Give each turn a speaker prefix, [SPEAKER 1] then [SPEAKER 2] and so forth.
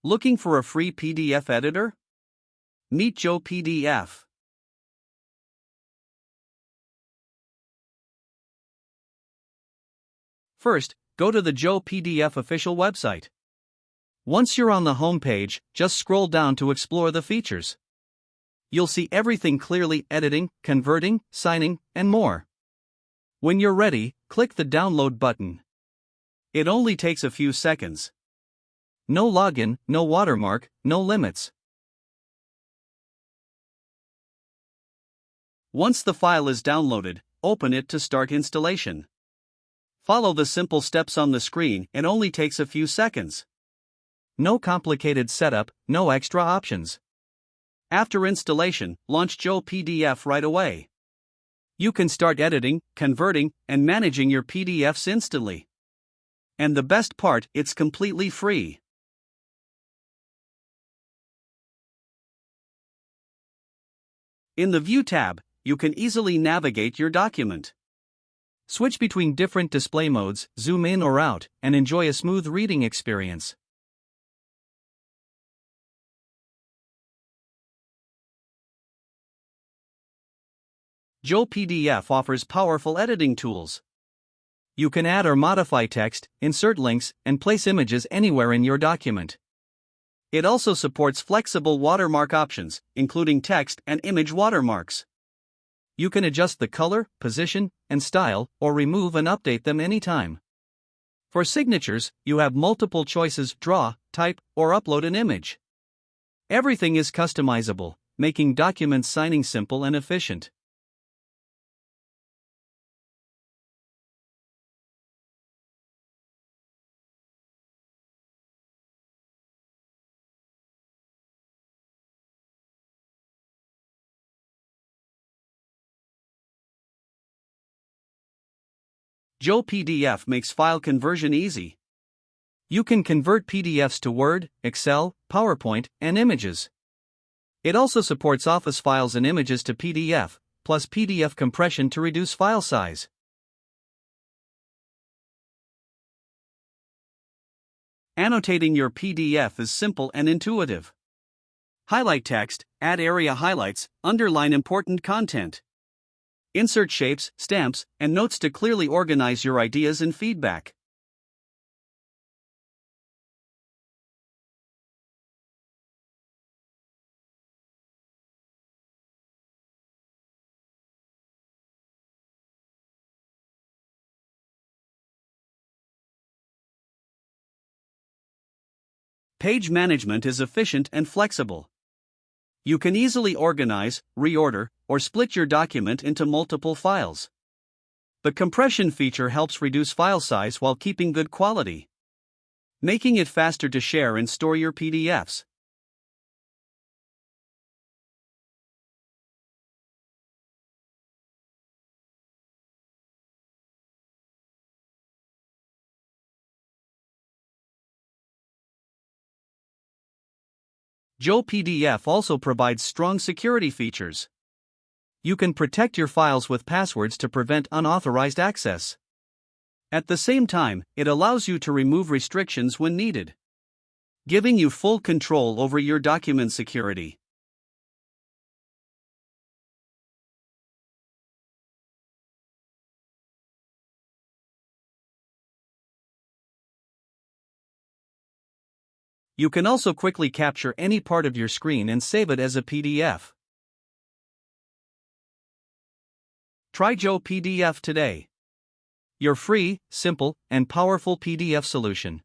[SPEAKER 1] Looking for a free PDF editor? Meet JOPDF. First, go to the JOPDF official website. Once you're on the home page, just scroll down to explore the features. You'll see everything clearly: editing, converting, signing, and more. When you're ready, click the download button. It only takes a few seconds. No login, no watermark, no limits. Once the file is downloaded, open it to start installation. Follow the simple steps on the screen. It only takes a few seconds. No complicated setup, no extra options. After installation, launch JOPDF right away. You can start editing, converting, and managing your PDFs instantly. And the best part, it's completely free. In the View tab, you can easily navigate your document. Switch between different display modes, zoom in or out, and enjoy a smooth reading experience. JOPDF offers powerful editing tools. You can add or modify text, insert links, and place images anywhere in your document. It also supports flexible watermark options, including text and image watermarks. You can adjust the color, position, and style, or remove and update them anytime. For signatures, you have multiple choices: draw, type, or upload an image. Everything is customizable, making document signing simple and efficient. JOPDF makes file conversion easy. You can convert PDFs to Word, Excel, PowerPoint, and images. It also supports Office files and images to PDF, plus PDF compression to reduce file size. Annotating your PDF is simple and intuitive. Highlight text, add area highlights, underline important content. Insert shapes, stamps, and notes to clearly organize your ideas and feedback. Page management is efficient and flexible. You can easily organize, reorder, or split your document into multiple files. The compression feature helps reduce file size while keeping good quality, making it faster to share and store your PDFs. JOPDF also provides strong security features. You can protect your files with passwords to prevent unauthorized access. At the same time, it allows you to remove restrictions when needed, giving you full control over your document security. You can also quickly capture any part of your screen and save it as a PDF. Try JOPDF today. Your free, simple, and powerful PDF solution.